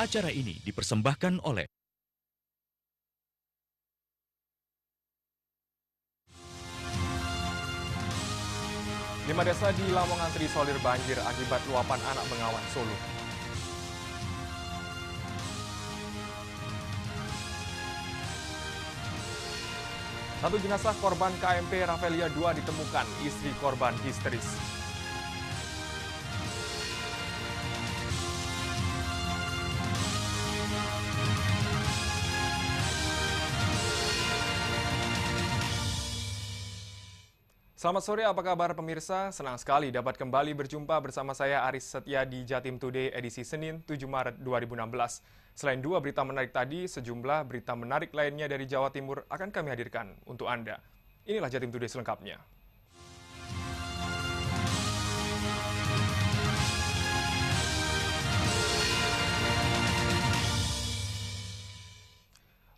Acara ini dipersembahkan oleh 5 desa di Lamongan terisolir banjir akibat luapan Anak Bengawan Solo. Satu jenazah korban KMP Raffelia 2 ditemukan, istri korban histeris. Selamat sore, apa kabar pemirsa? Senang sekali dapat kembali berjumpa bersama saya Aris Setia di Jatim Today edisi Senin 7 Maret 2016. Selain dua berita menarik tadi, sejumlah berita menarik lainnya dari Jawa Timur akan kami hadirkan untuk Anda. Inilah Jatim Today selengkapnya.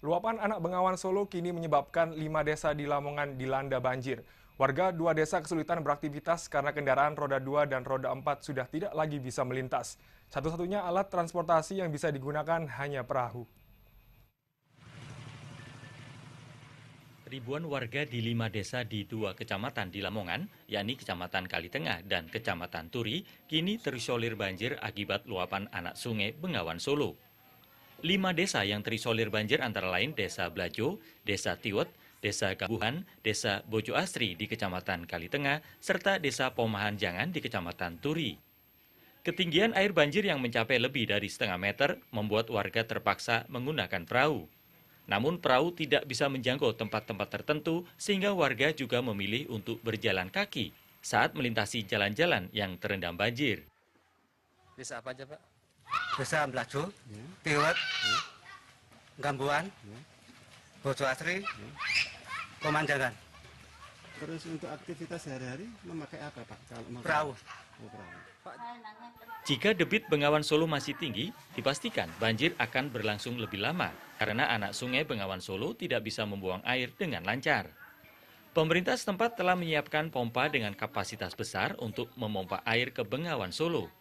Luapan Anak Bengawan Solo kini menyebabkan 5 desa di Lamongan dilanda banjir. Warga 2 desa kesulitan beraktivitas karena kendaraan roda 2 dan roda 4 sudah tidak lagi bisa melintas. Satu-satunya alat transportasi yang bisa digunakan hanya perahu. Ribuan warga di 5 desa di 2 kecamatan di Lamongan, yakni Kecamatan Kalitengah dan Kecamatan Turi, kini terisolir banjir akibat luapan anak sungai Bengawan Solo. 5 desa yang terisolir banjir antara lain Desa Blajo, Desa Tiwet, Desa Gabuhan, Desa Bojo Asri di Kecamatan Kalitengah, serta Desa Pomahan Jangan di Kecamatan Turi. Ketinggian air banjir yang mencapai lebih dari setengah meter membuat warga terpaksa menggunakan perahu. Namun perahu tidak bisa menjangkau tempat-tempat tertentu sehingga warga juga memilih untuk berjalan kaki saat melintasi jalan-jalan yang terendam banjir. Desa apa aja, Pak? Desa Blajo, Tiwet, Gambuan, Bojo Asri, Pemanjangan. Terus untuk aktivitas sehari-hari memakai apa, Pak? Kalau Perahu. Oh, perahu. Jika debit Bengawan Solo masih tinggi, dipastikan banjir akan berlangsung lebih lama karena anak sungai Bengawan Solo tidak bisa membuang air dengan lancar. Pemerintah setempat telah menyiapkan pompa dengan kapasitas besar untuk memompa air ke Bengawan Solo.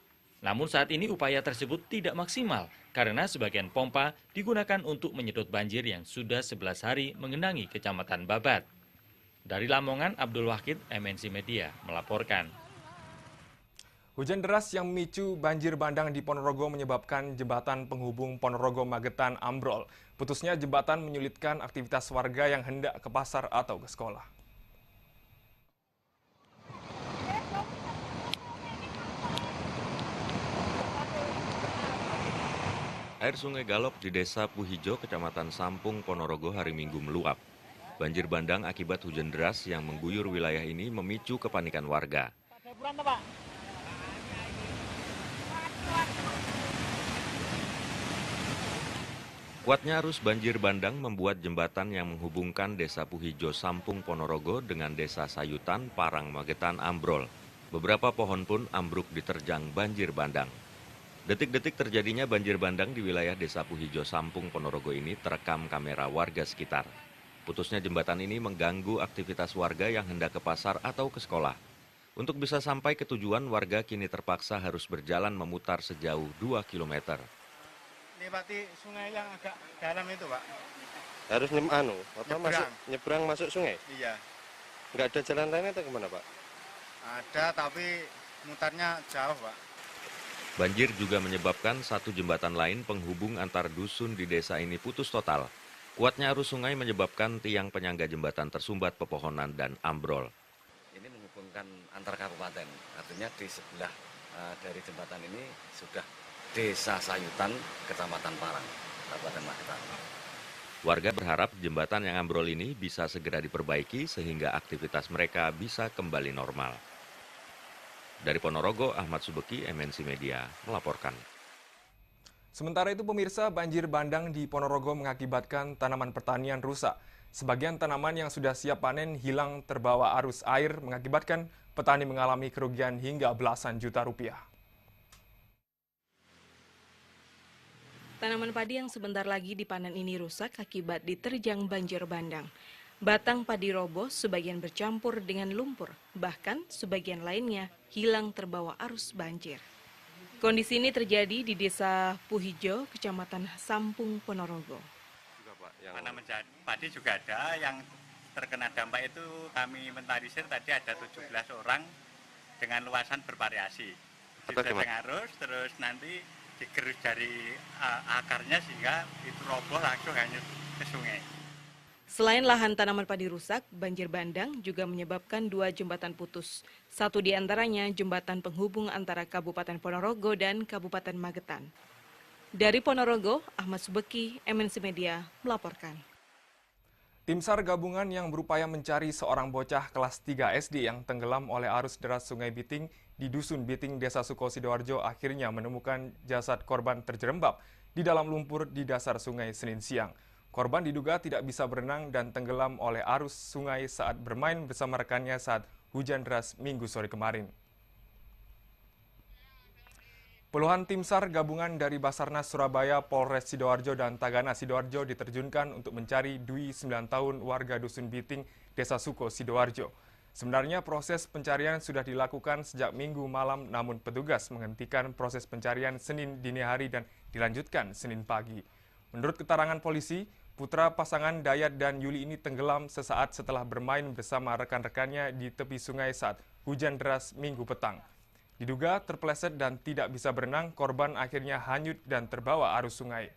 Namun saat ini upaya tersebut tidak maksimal karena sebagian pompa digunakan untuk menyedot banjir yang sudah 11 hari mengenangi Kecamatan Babat. Dari Lamongan, Abdul Wahid, MNC Media, melaporkan. Hujan deras yang memicu banjir bandang di Ponorogo menyebabkan jembatan penghubung Ponorogo-Magetan ambrol. Putusnya jembatan menyulitkan aktivitas warga yang hendak ke pasar atau ke sekolah. Air Sungai Galop di Desa Puhijo, Kecamatan Sampung, Ponorogo hari Minggu meluap. Banjir bandang akibat hujan deras yang mengguyur wilayah ini memicu kepanikan warga. Kuatnya arus banjir bandang membuat jembatan yang menghubungkan Desa Puhijo Sampung Ponorogo dengan Desa Sayutan Parang Magetan ambrol. Beberapa pohon pun ambruk diterjang banjir bandang. Detik-detik terjadinya banjir bandang di wilayah Desa Puhijo Sampung Ponorogo ini terekam kamera warga sekitar. Putusnya jembatan ini mengganggu aktivitas warga yang hendak ke pasar atau ke sekolah. Untuk bisa sampai ke tujuan, warga kini terpaksa harus berjalan memutar sejauh 2 km. Lewati sungai yang agak dalam itu, Pak. Harus nyebrang masuk sungai? Iya. Nggak ada jalan lain atau kemana, Pak? Ada, tapi mutarnya jauh, Pak. Banjir juga menyebabkan satu jembatan lain penghubung antar dusun di desa ini putus total. Kuatnya arus sungai menyebabkan tiang penyangga jembatan tersumbat pepohonan dan ambrol. Ini menghubungkan antar kabupaten, artinya di sebelah dari jembatan ini sudah Desa Sayutan, Kecamatan Parang, Kabupaten Magetan. Warga berharap jembatan yang ambrol ini bisa segera diperbaiki sehingga aktivitas mereka bisa kembali normal. Dari Ponorogo, Ahmad Subeki, MNC Media, melaporkan. Sementara itu pemirsa, banjir bandang di Ponorogo mengakibatkan tanaman pertanian rusak. Sebagian tanaman yang sudah siap panen hilang terbawa arus air mengakibatkan petani mengalami kerugian hingga belasan juta rupiah. Tanaman padi yang sebentar lagi dipanen ini rusak akibat diterjang banjir bandang. Batang padi roboh, sebagian bercampur dengan lumpur, bahkan sebagian lainnya hilang terbawa arus banjir. Kondisi ini terjadi di Desa Puhijo, Kecamatan Sampung, Ponorogo. Tanam padi juga ada yang terkena dampak itu kami inventarisir tadi ada 17 orang dengan luasan bervariasi. Diserang arus terus nanti digerus dari akarnya sehingga itu roboh langsung hanyut ke sungai. Selain lahan tanaman padi rusak, banjir bandang juga menyebabkan 2 jembatan putus. Satu di antaranya jembatan penghubung antara Kabupaten Ponorogo dan Kabupaten Magetan. Dari Ponorogo, Ahmad Subeki, MNC Media, melaporkan. Tim SAR gabungan yang berupaya mencari seorang bocah kelas 3 SD yang tenggelam oleh arus deras Sungai Biting di Dusun Biting, Desa Suko, Sidoarjo akhirnya menemukan jasad korban terjerembab di dalam lumpur di dasar sungai Senin siang. Korban diduga tidak bisa berenang dan tenggelam oleh arus sungai saat bermain bersama rekannya saat hujan deras Minggu sore kemarin. Puluhan tim SAR gabungan dari Basarnas Surabaya, Polres Sidoarjo, dan Tagana Sidoarjo diterjunkan untuk mencari Dwi 9 tahun warga Dusun Biting, Desa Suko, Sidoarjo. Sebenarnya proses pencarian sudah dilakukan sejak Minggu malam, namun petugas menghentikan proses pencarian Senin dini hari dan dilanjutkan Senin pagi. Menurut keterangan polisi, putra pasangan Dayat dan Yuli ini tenggelam sesaat setelah bermain bersama rekan-rekannya di tepi sungai saat hujan deras Minggu petang. Diduga terpeleset dan tidak bisa berenang, korban akhirnya hanyut dan terbawa arus sungai.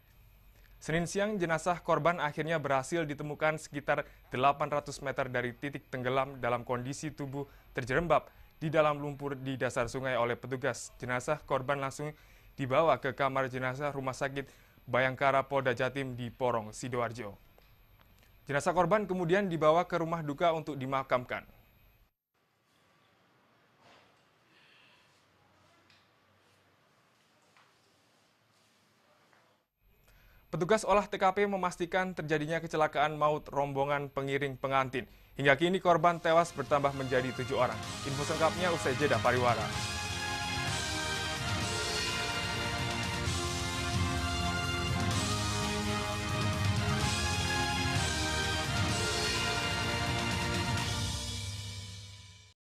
Senin siang, jenazah korban akhirnya berhasil ditemukan sekitar 800 meter dari titik tenggelam dalam kondisi tubuh terjerembab di dalam lumpur di dasar sungai oleh petugas. Jenazah korban langsung dibawa ke kamar jenazah Rumah Sakit Bayangkara Polda Jatim di Porong, Sidoarjo. Jenazah korban kemudian dibawa ke rumah duka untuk dimakamkan. Petugas olah TKP memastikan terjadinya kecelakaan maut rombongan pengiring pengantin. Hingga kini korban tewas bertambah menjadi 7 orang. Info selengkapnya usai jeda pariwara.